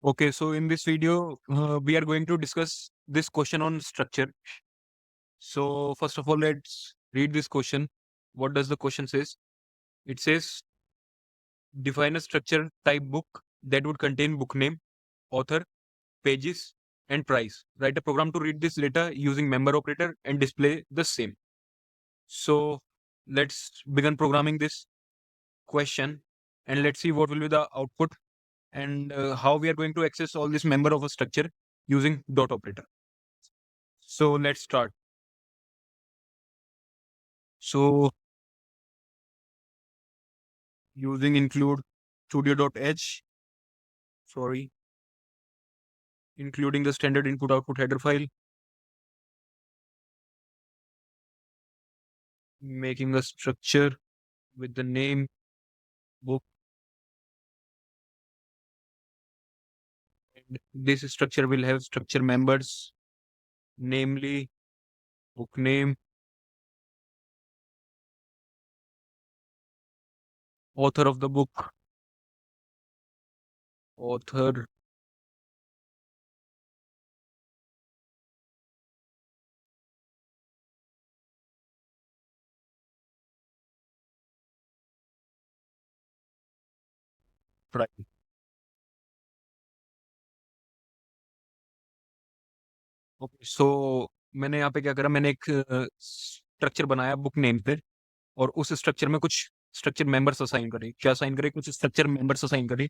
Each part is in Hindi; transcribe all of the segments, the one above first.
Okay, so in this video, we are going to discuss this question on structure. So first of all, let's read this question. What does the question says? It says, define a structure type book that would contain book name, author, pages, and price. Write a program to read this data using member operator and display the same. So let's begin programming this question and let's see what will be the output and how we are going to access all this member of a structure using dot operator. So let's start. So using include studio.h, sorry, including the standard input output header file, making a structure with the name book, and this structure will have structure members, namely book name, author of the book, author, price. Okay, so मैंने यहाँ पे क्या करा, मैंने एक स्ट्रक्चर बनाया बुक नेम पे और उस स्ट्रक्चर में कुछ स्ट्रक्चर मेंबर्स असाइन करे। क्या असाइन करे? कुछ स्ट्रक्चर मेंबर्स असाइन करे।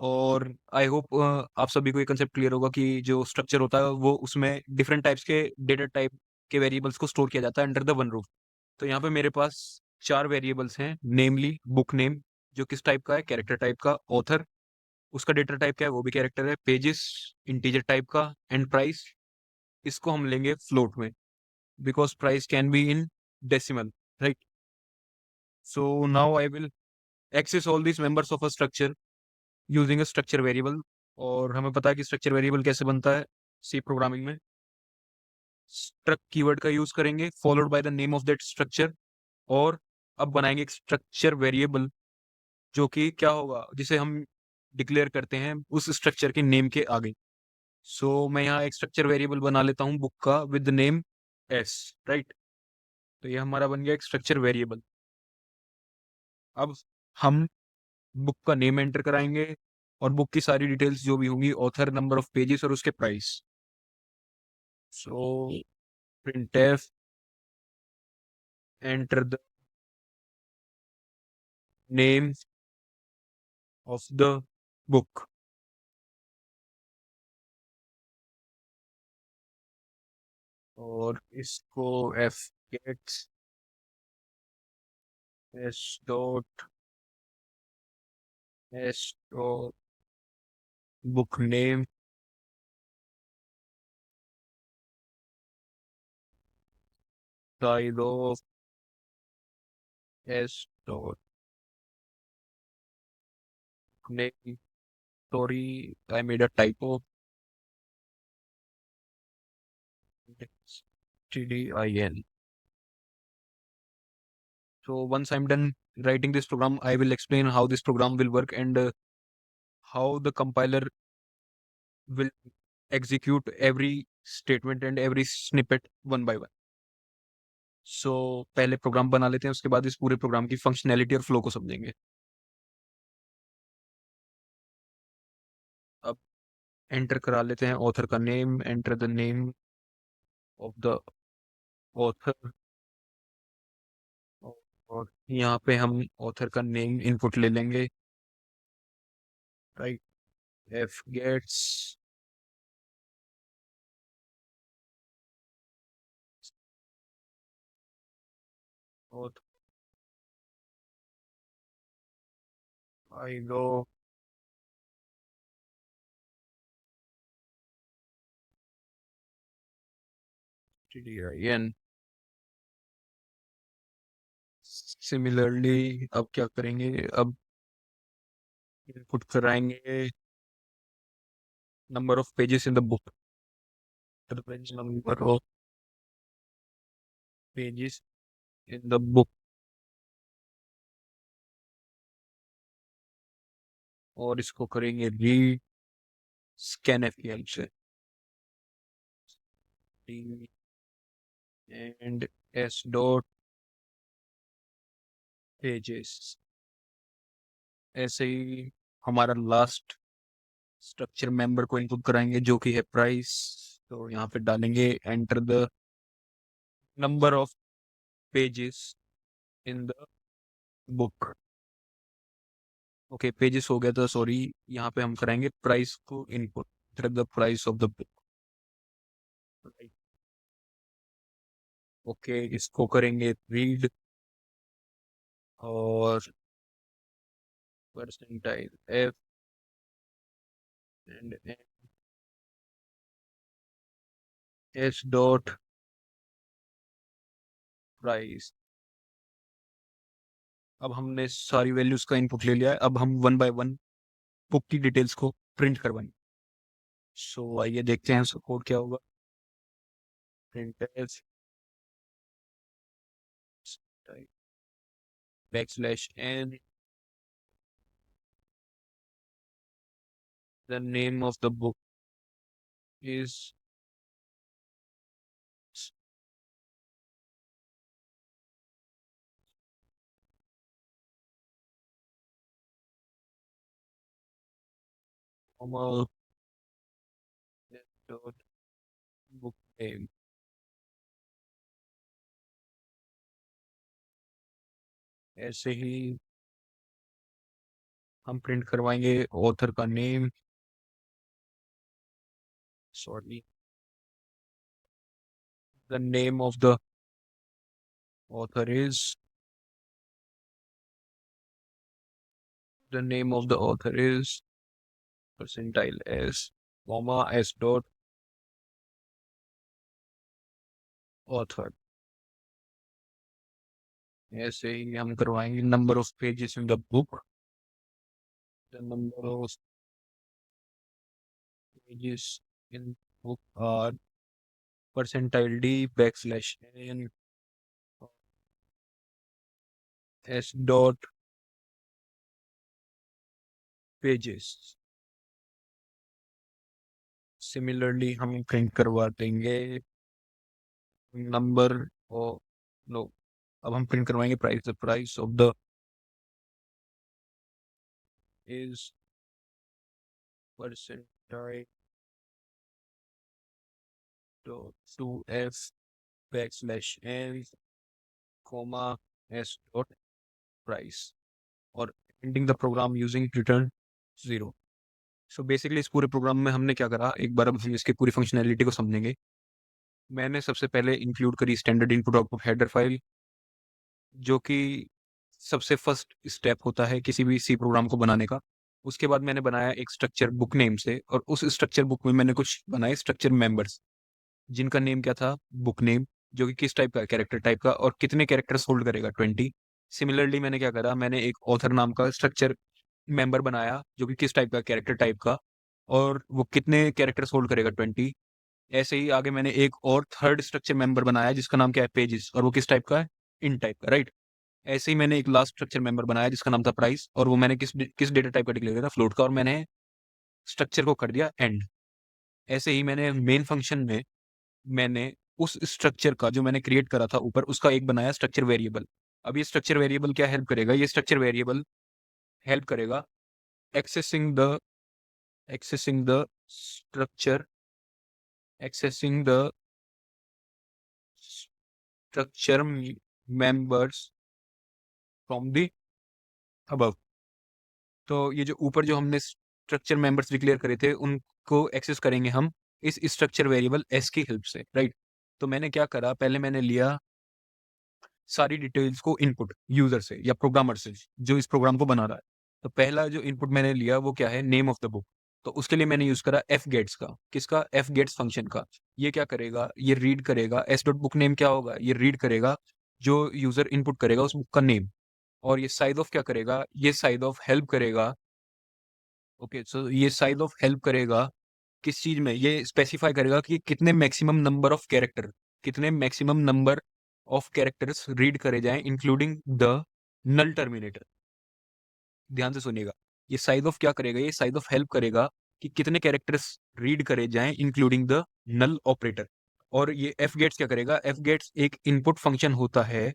और आई होप आप सभी को ये कंसेप्ट क्लियर होगा कि जो स्ट्रक्चर होता है वो उसमें डिफरेंट टाइप्स के डेटा टाइप के वेरिएबल्स को स्टोर किया जाता है अंडर द वन रूफ। तो यहाँ पे मेरे पास चार वेरिएबल्स हैं, नेमली बुक नेम जो किस टाइप का है, कैरेक्टर टाइप का, ऑथर उसका डेटा टाइप क्या है वो भी कैरेक्टर है, पेजेस इंटीजर टाइप का, एंड प्राइस इसको हम लेंगे फ्लोट में because price can be in decimal, right. So now I will access all this members of a structure using a structure variable. और हमें पता है कि स्ट्रक्चर वेरिएबल कैसे बनता है सी प्रोग्रामिंग में। स्ट्रक्ट कीवर्ड का यूज करेंगे followed by the name of that structure, और अब बनाएंगे एक स्ट्रक्चर वेरिएबल जो कि क्या होगा, जिसे हम डिक्लेयर करते हैं उस स्ट्रक्चर के नेम के आगे। सो मैं यहाँ एक स्ट्रक्चर वेरिएबल बना लेता हूँ बुक का विद नेम एस, राइट। तो ये हमारा बन गया एक स्ट्रक्चर वेरिएबल। अब हम बुक का नेम एंटर कराएंगे और बुक की सारी डिटेल्स जो भी होंगी, ऑथर, नंबर ऑफ पेजेस और उसके price. So printf enter the name of the book, और इसको f gets s dot s dot book name side of s dot name, sorry I made a typo, TDIN. So once I'm done writing this program, I will explain how this program will work and how the compiler will execute every statement and every snippet one by one. सो पहले प्रोग्राम बना लेते हैं, उसके बाद इस पूरे प्रोग्राम की फंक्शनैलिटी और फ्लो को समझेंगे। अब एंटर करा लेते हैं ऑथर का name, enter the name of the author, और यहाँ पे हम ऑथर का नेम इनपुट ले लेंगे, राइट। एफ गेट्स ऑथर, आई लो TDIN। सिमिलरली अब क्या करेंगे, अब इनपुट कराएंगे number of pages in the book, number of pages in the book, और इसको करेंगे रीड स्कैन एफ की हेल्प से एंड एस डॉट पेजेस। ऐसे ही हमारा लास्ट स्ट्रक्चर मेंबर को इनपुट कराएंगे जो कि है प्राइस। तो यहाँ पे डालेंगे enter the number of pages in the book. Okay, pages हो गया था, सॉरी। यहाँ पे हम कराएंगे प्राइस को input, the price of the book. Okay, इसको करेंगे रीड और percentile F and S dot price. अब हमने सारी वैल्यूज का इनपुट ले लिया है, अब हम वन बाय वन बुक की डिटेल्स को प्रिंट करवाएंगे। सो आइए देखते हैं उसका कोड क्या होगा। Print S \n the name of the book is normal dot book name। ऐसे ही हम प्रिंट करवाएंगे ऑथर का name, sorry, the name of the author is, the name of the author is percentile s comma s dot author. ऐसे ही हम करवाएंगे number of pages in the book, the number of pages in book are percentile d \n s dot pages. Similarly हम प्रिंट करवा देंगे नंबर और नो, अब हम प्रिंट करवाएंगे price, the price of the is percentile two f \n comma s dot price और ending the program using return 0। So basically इस पूरे प्रोग्राम में हमने क्या करा, एक बार अब हम इसकी पूरी फंक्शनैलिटी को समझेंगे। मैंने सबसे पहले इंक्लूड करी standard input output header file, जो कि सबसे फर्स्ट स्टेप होता है किसी भी सी प्रोग्राम को बनाने का। उसके बाद मैंने बनाया एक स्ट्रक्चर बुक नेम से, और उस स्ट्रक्चर बुक में मैंने कुछ बनाए स्ट्रक्चर मेंबर्स, जिनका नेम क्या था, बुक नेम, जो कि किस टाइप का, कैरेक्टर टाइप का, और कितने कैरेक्टर्स होल्ड करेगा, 20। सिमिलरली मैंने क्या करा, मैंने एक ऑथर नाम का स्ट्रक्चर मेंबर बनाया जो कि किस टाइप का, कैरेक्टर टाइप का, और वो कितने कैरेक्टर्स होल्ड करेगा, 20। ऐसे ही आगे मैंने एक और थर्ड स्ट्रक्चर मेंबर बनाया जिसका नाम क्या है, पेजेस, और वो किस टाइप का है, इन टाइप का, राइट। ऐसे ही मैंने एक लास्ट स्ट्रक्चर मेंबर बनाया जिसका नाम था प्राइस, और वो मैंने किस डेटा टाइप का डिक्लेयर किया था, फ्लोट का, और मैंने स्ट्रक्चर को कर दिया एंड। ऐसे ही मैंने मेन फंक्शन में मैंने उस स्ट्रक्चर का जो मैंने क्रिएट करा था ऊपर, उसका एक बनाया स्ट्रक्चर वेरिएबल। अब ये स्ट्रक्चर वेरिएबल क्या हेल्प करेगा, ये स्ट्रक्चर वेरिएबल हेल्प करेगा accessing the structure, accessing the structure members from the above. तो ये जो ऊपर जो हमने स्ट्रक्चर मेंबर्स डिक्लेयर करे थे उनको एक्सेस करेंगे हम इस स्ट्रक्चर वेरिएबल एस की हेल्प से, राइट। तो मैंने क्या करा, पहले मैंने लिया सारी डिटेल्स को इनपुट यूजर से या प्रोग्रामर से जो इस प्रोग्राम को बना रहा है। तो पहला जो इनपुट मैंने लिया वो क्या है, नेम ऑफ द बुक। तो उसके लिए मैंने यूज करा एफ गेट्स का, किसका, एफ गेट्स फंक्शन का। ये क्या करेगा, ये रीड करेगा एस डॉट बुक नेम क्या होगा, ये रीड करेगा जो यूजर इनपुट करेगा उस बुक का नेम। और ये साइज ऑफ क्या करेगा, ये साइज ऑफ हेल्प करेगा। ओके, सो ये साइज ऑफ हेल्प करेगा किस चीज में, ये स्पेसिफाई करेगा कि कितने मैक्सिमम नंबर ऑफ कैरेक्टर, कितने maximum number of characters read करे जाएं इंक्लूडिंग द नल टर्मिनेटर। ध्यान से सुनिएगा, ये साइज ऑफ क्या करेगा, ये साइज ऑफ हेल्प करेगा कि कितने कैरेक्टर्स रीड करे जाएं इंक्लूडिंग द नल ऑपरेटर। और ये एफ गेट्स क्या करेगा, एफ गेट्स एक इनपुट फंक्शन होता है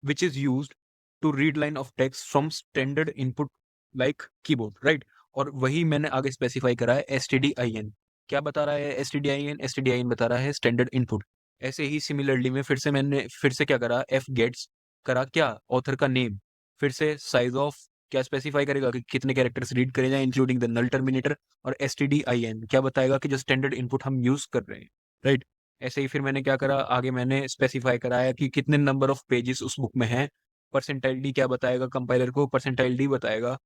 which is used to read line of text from standard input like keyboard, right. और वही मैंने आगे स्पेसिफाई करा है stdin। क्या बता रहा है stdin बता रहा है स्टैंडर्ड इनपुट। ऐसे ही सिमिलरली में फिर से क्या करा, एफ गेट्स करा क्या, ऑथर का नेम, फिर से साइज ऑफ क्या स्पेसिफाई करेगा कि कितने कैरेक्टर्स रीड करे जाए इंक्लूडिंग द नल टर्मिनेटर, और stdin क्या बताएगा कि जो स्टैंडर्ड इनपुट हम यूज कर रहे हैं, राइट। ऐसे ही फिर मैंने क्या करा, आगे मैंने स्पेसिफाई कराया कि कितने नंबर ऑफ पेजेस उस बुक में हैं। परसेंटाइल डी क्या बताएगा कंपाइलर को, परसेंटाइल डी बताएगा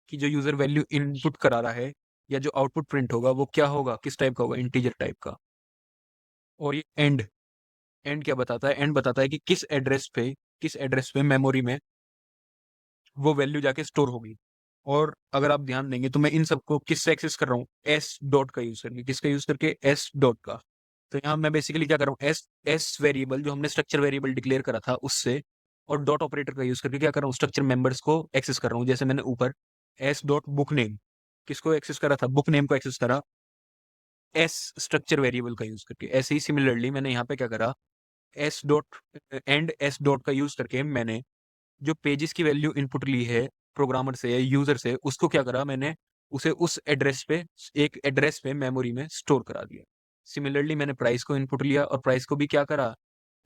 कि जो यूजर वैल्यू इनपुट करा रहा है या जो आउटपुट प्रिंट होगा वो क्या होगा, किस टाइप का होगा, इंटीजर टाइप का। और ये एंड, एंड क्या बताता है, एंड बताता है कि किस एड्रेस पे मेमोरी में वो वैल्यू जाके स्टोर होगी। और अगर आप ध्यान देंगे तो मैं इन सबको किससे एक्सेस कर रहा हूँ, एस डॉट का यूज करके, किसका यूज करके, एस डॉट का। तो यहाँ मैं बेसिकली क्या कर रहा हूँ, एस वेरिएबल जो हमने स्ट्रक्चर वेरिएबल डिक्लेयर करा था उससे, और डॉट ऑपरेटर का यूज करके क्या कर रहा हूँ, स्ट्रक्चर मेंबर्स को एक्सेस कर रहा हूँ। जैसे मैंने ऊपर एस डॉट बुक नेम, किसको एक्सेस करा था, बुक नेम को एक्सेस करा एस स्ट्रक्चर वेरिएबल का यूज करके। ऐसे ही सिमिलरली मैंने यहाँ पे क्या करा, S dot and S dot का यूज करके मैंने जो पेजेस की वैल्यू इनपुट ली है प्रोग्रामर से या यूजर से, उसको क्या करा मैंने, उसे उस एड्रेस पे, एक एड्रेस पे मेमोरी में स्टोर करा दिया। सिमिलरली मैंने प्राइस को इनपुट लिया और प्राइस को भी क्या करा,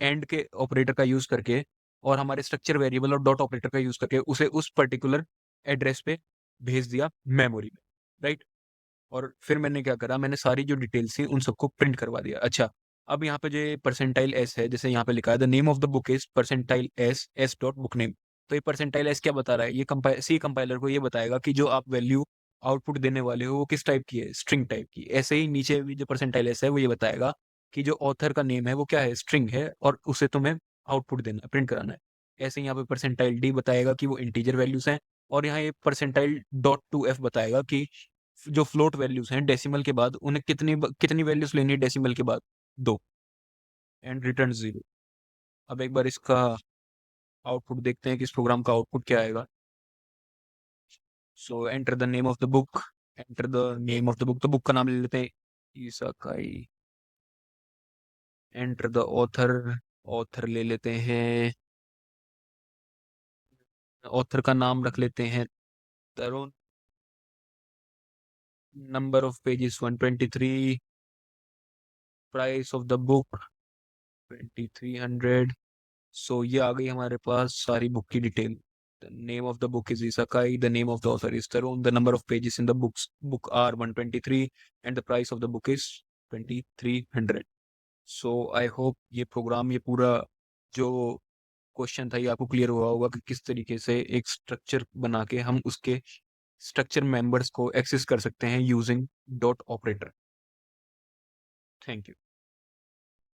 एंड के ऑपरेटर का यूज करके और हमारे स्ट्रक्चर वेरिएबल और डॉट ऑपरेटर का यूज करके उसे उस पर्टिकुलर एड्रेस पे भेज दिया मेमोरी में, राइट। और फिर मैंने क्या करा, मैंने सारी जो डिटेल्स थी उन सबको प्रिंट करवा दिया। अच्छा, अब यहाँ पे जो परसेंटाइल एस है, जैसे यहाँ पे लिखा है the name of the book is percentile S S dot book name. तो ये परसेंटाइल एस क्या बता रहा है, ये सी कंपाइलर को ये बताएगा कि जो आप वैल्यू आउटपुट देने वाले हो वो किस टाइप की है, स्ट्रिंग टाइप की। ऐसे ही नीचे भी जो परसेंटाइल एस है वो ये बताएगा कि जो ऑथर का नेम है वो क्या है, स्ट्रिंग है, और उसे तुम्हें आउटपुट देना, प्रिंट कराना है। ऐसे ही यहाँ पे परसेंटाइल डी बताएगा कि वो इंटीजर वैल्यूज हैं, और यहाँ ये परसेंटाइल डॉट टू एफ बताएगा कि जो फ्लोट वैल्यूज हैं डेसिमल के बाद उन्हें कितनी वैल्यूज लेनी है डेसिमल के बाद, 2, एंड रिटर्न 0। अब एक बार इसका आउटपुट देखते हैं कि इस प्रोग्राम का आउटपुट क्या आएगा। So enter the name of the book, enter the name of the book, तो बुक का नाम ले लेते हैं ईसाकाई। एंटर द ऑथर, ऑथर ले लेते हैं, ऑथर का नाम रख लेते हैं Tarun. Number of pages 123, price of the book 2300। So ये आ गई हमारे पास सारी बुक की detail. The name of the book is इसाकाई, the name of the author is Tarun, the number of pages in the book are 123, and the price of the book is 2300। So I hope ये प्रोग्राम, ये पूरा जो क्वेश्चन था ये आपको क्लियर हुआ होगा कि किस तरीके से एक स्ट्रक्चर बना के हम उसके स्ट्रक्चर मेंबर्स को एक्सेस कर सकते हैं using dot operator. Thank you.